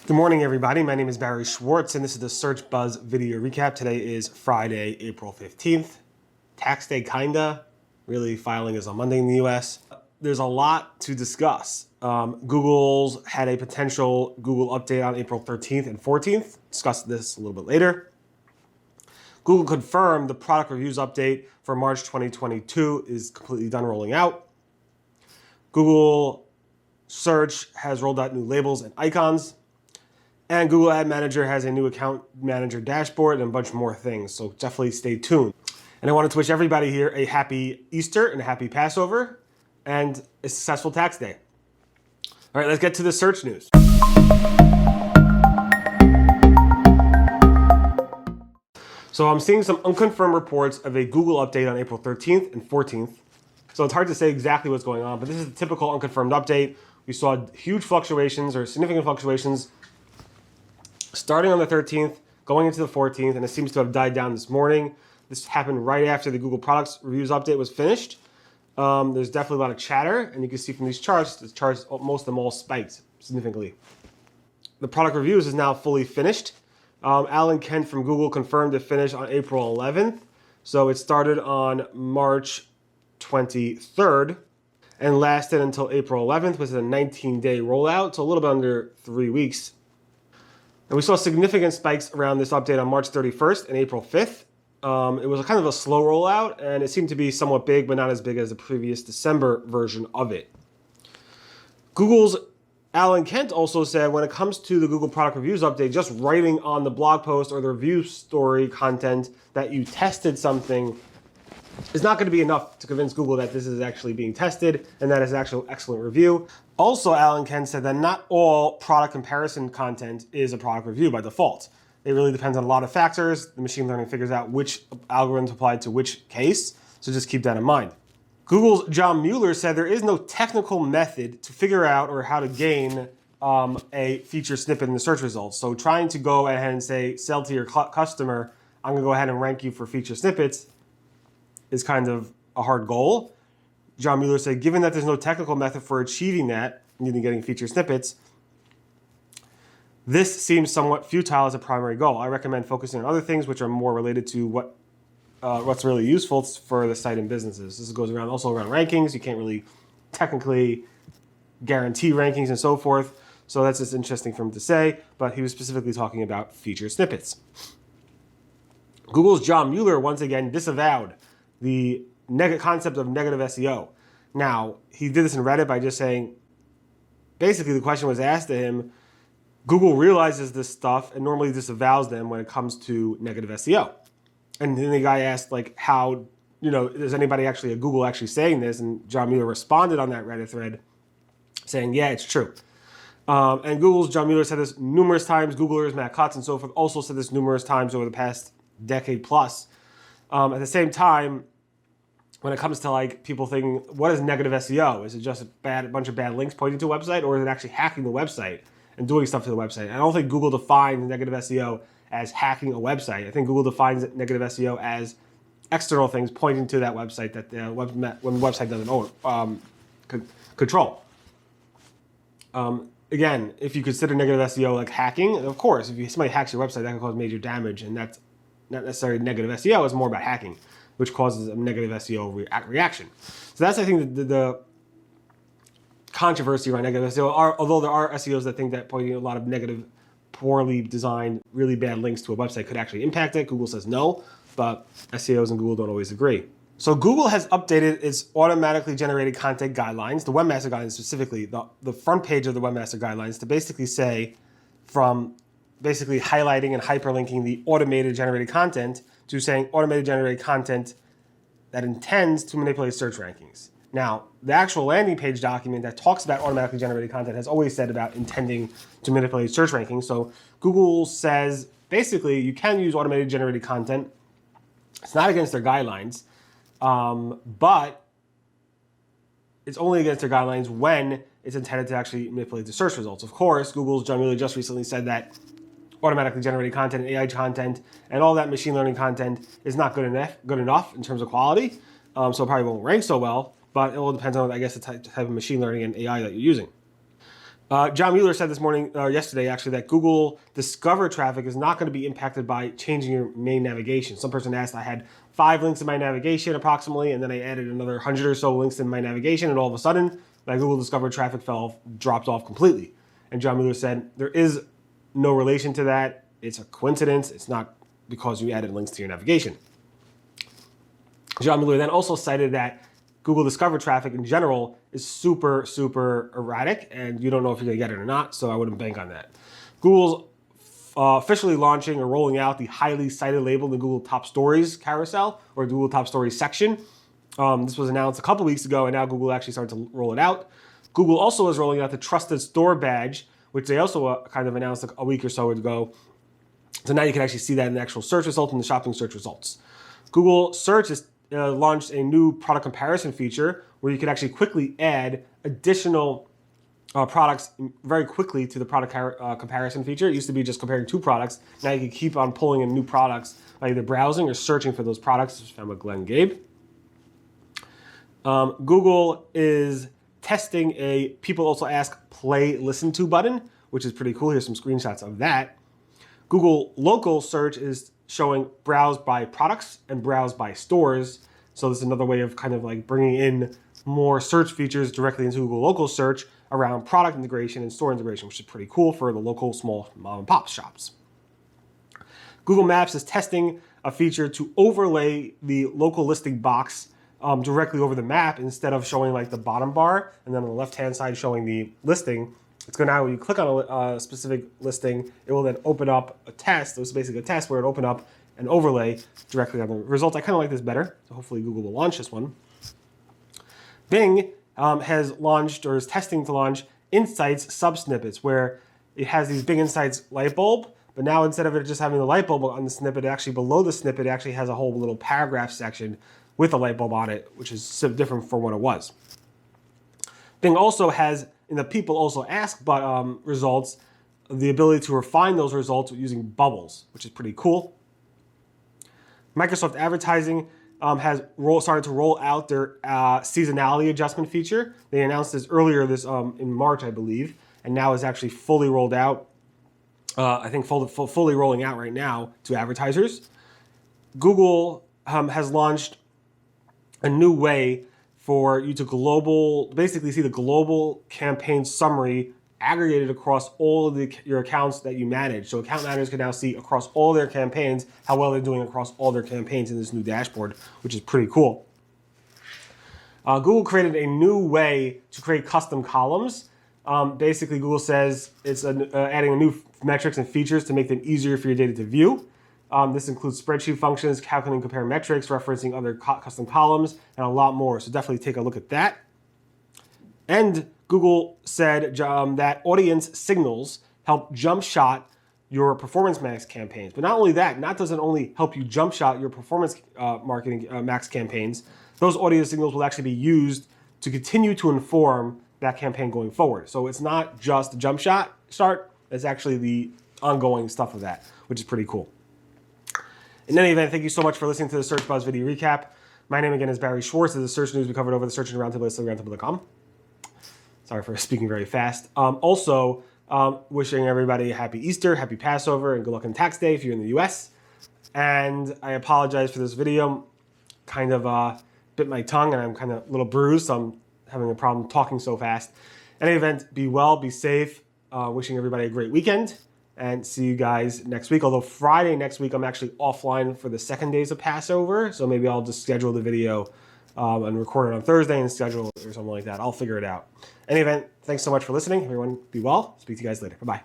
Good morning, everybody. My name is Barry Schwartz, and this is the Search Buzz video recap. Today is Friday, April 15th. Tax day, kinda. Really, filing is on Monday in the US. There's a lot to discuss. Google's had a potential Google update on April 13th and 14th. Discuss this a little bit later. Google confirmed the product reviews update for March 2022 is completely done rolling out. Google Search has rolled out new labels and icons. And Google Ad Manager has a new account manager dashboard and a bunch more things. So definitely stay tuned. And I wanted to wish everybody here a happy Easter and a happy Passover and a successful tax day. All right, let's get to the search news. So I'm seeing some unconfirmed reports of a Google update on April 13th and 14th. So it's hard to say exactly what's going on, but this is the typical unconfirmed update. We saw huge fluctuations or significant fluctuations starting on the 13th, going into the 14th, and it seems to have died down this morning. This happened right after the Google Products Reviews update was finished. There's definitely a lot of chatter, and you can see from these charts, the charts, most of them all spiked significantly. The product reviews is now fully finished. Alan Kent from Google confirmed it finished on April 11th. So it started on March 23rd and lasted until April 11th, which is a 19-day rollout, so a little bit under 3 weeks. And we saw significant spikes around this update on March 31st and April 5th. It was a kind of a slow rollout, and it seemed to be somewhat big, but not as big as the previous December version of it. Google's Alan Kent also said when it comes to the Google Product Reviews update, just writing on the blog post or the review story content that you tested something is not going to be enough to convince Google that this is actually being tested and that is an actual excellent review. Also, Alan Kent said that not all product comparison content is a product review by default. It really depends on a lot of factors. The machine learning figures out which algorithms apply to which case, so just keep that in mind. Google's John Mueller said there is no technical method to figure out or how to gain a feature snippet in the search results. So trying to go ahead and say, sell to your customer, I'm going to go ahead and rank you for feature snippets is kind of a hard goal. John Mueller said, given that there's no technical method for achieving that, meaning getting feature snippets, this seems somewhat futile as a primary goal. I recommend focusing on other things which are more related to what's really useful for the site and businesses. This goes around also around rankings. You can't really technically guarantee rankings and so forth. So that's just interesting for him to say, but he was specifically talking about feature snippets. Google's John Mueller once again disavowed the concept of negative SEO. Now, he did this in Reddit by just saying, basically the question was asked to him, Google realizes this stuff and normally disavows them when it comes to negative SEO. And then the guy asked, like, how, is anybody actually at Google actually saying this? And John Mueller responded on that Reddit thread saying, yeah, it's true. And Google's John Mueller said this numerous times. Googlers, Matt Cutts and so forth also said this numerous times over the past decade plus. At the same time, when it comes to like people thinking, what is negative SEO? Is it just a bunch of bad links pointing to a website, or is it actually hacking the website and doing stuff to the website? I don't think Google defines negative SEO as hacking a website. I think Google defines negative SEO as external things pointing to that website that when the website doesn't control. Again, if you consider negative SEO like hacking, of course, if somebody hacks your website, that can cause major damage, and that's not necessarily negative SEO, it's more about hacking, which causes a negative SEO reaction. So that's, I think, the controversy around negative SEO, although there are SEOs that think that pointing a lot of negative, poorly designed, really bad links to a website could actually impact it. Google says no, but SEOs and Google don't always agree. So Google has updated its automatically generated content guidelines, the Webmaster Guidelines specifically, the front page of the Webmaster Guidelines, to basically say from basically highlighting and hyperlinking the automated generated content to saying automated generated content that intends to manipulate search rankings. Now, the actual landing page document that talks about automatically generated content has always said about intending to manipulate search rankings. So Google says basically you can use automated generated content. It's not against their guidelines, but it's only against their guidelines when it's intended to actually manipulate the search results. Of course, Google's John Mueller just recently said that automatically generated content and AI content and all that machine learning content is not good enough in terms of quality. So it probably won't rank so well, but it all depends on, I guess, the type of machine learning and AI that you're using. John Mueller said this morning, yesterday actually, that Google Discover traffic is not going to be impacted by changing your main navigation. Some person asked, I had 5 links in my navigation approximately, and then I added another 100 or so links in my navigation, and all of a sudden, my Google Discover traffic dropped off completely. And John Mueller said, there is no relation to that. It's a coincidence. It's not because you added links to your navigation. John Mueller then also cited that Google Discover traffic in general is super, super erratic, and you don't know if you're going to get it or not, so I wouldn't bank on that. Google's officially launching or rolling out the highly cited label in the Google Top Stories carousel, or Google Top Stories section. This was announced a couple weeks ago, and now Google actually started to roll it out. Google also is rolling out the Trusted Store badge, which they also kind of announced a week or so ago. So now you can actually see that in the actual search results and the shopping search results. Google Search has launched a new product comparison feature where you can actually quickly add additional products very quickly to the product comparison feature. It used to be just comparing 2 products. Now you can keep on pulling in new products by either browsing or searching for those products. This is found by Glenn Gabe. Google is testing a people also ask play listen to button, which is pretty cool. Here's some screenshots of that. Google local search is showing browse by products and browse by stores. So this is another way of kind of like bringing in more search features directly into Google local search around product integration and store integration, which is pretty cool for the local small mom and pop shops. Google Maps is testing a feature to overlay the local listing box directly over the map instead of showing like the bottom bar and then on the left-hand side showing the listing. It's going to now, when you click on a specific listing, it will then open up a test. It was basically a test where it opened up an overlay directly on the results. I kind of like this better, so hopefully Google will launch this one. Bing has launched, or is testing to launch, Insights Sub-Snippets, where it has these Bing Insights light bulb, but now instead of it just having the light bulb on the snippet, actually below the snippet, it actually has a whole little paragraph section with a light bulb on it, which is so different from what it was. Bing also has, in the people also ask results, the ability to refine those results using bubbles, which is pretty cool. Microsoft Advertising has started to roll out their seasonality adjustment feature. They announced this earlier in March, I believe, and now is actually fully rolled out. I think fully rolling out right now to advertisers. Google has launched a new way for you to basically see the global campaign summary aggregated across all of your accounts that you manage. So account managers can now see across all their campaigns how well they're doing across all their campaigns in this new dashboard, which is pretty cool. Google created a new way to create custom columns. Basically, Google says it's adding new metrics and features to make them easier for your data to view. This includes spreadsheet functions, calculating compare metrics, referencing other custom columns, and a lot more. So definitely take a look at that. And Google said that audience signals help jumpshot your performance max campaigns. But not only that, not does it only help you jumpshot your performance marketing max campaigns, those audience signals will actually be used to continue to inform that campaign going forward. So it's not just the jumpshot start, it's actually the ongoing stuff of that, which is pretty cool. In any event, thank you so much for listening to the Search Buzz video recap. My name again is Barry Schwartz. This is search news we covered over the Search Engine Roundtable at roundtable.com. Sorry for speaking very fast. Also, wishing everybody a happy Easter, happy Passover, and good luck on tax day if you're in the US. And I apologize for this video. Kind of bit my tongue and I'm kind of a little bruised, so I'm having a problem talking so fast. In any event, be well, be safe. Wishing everybody a great weekend. And see you guys next week. Although Friday next week, I'm actually offline for the second days of Passover. So maybe I'll just schedule the video and record it on Thursday and schedule it or something like that. I'll figure it out. In any event, thanks so much for listening. Everyone be well. Speak to you guys later. Bye-bye.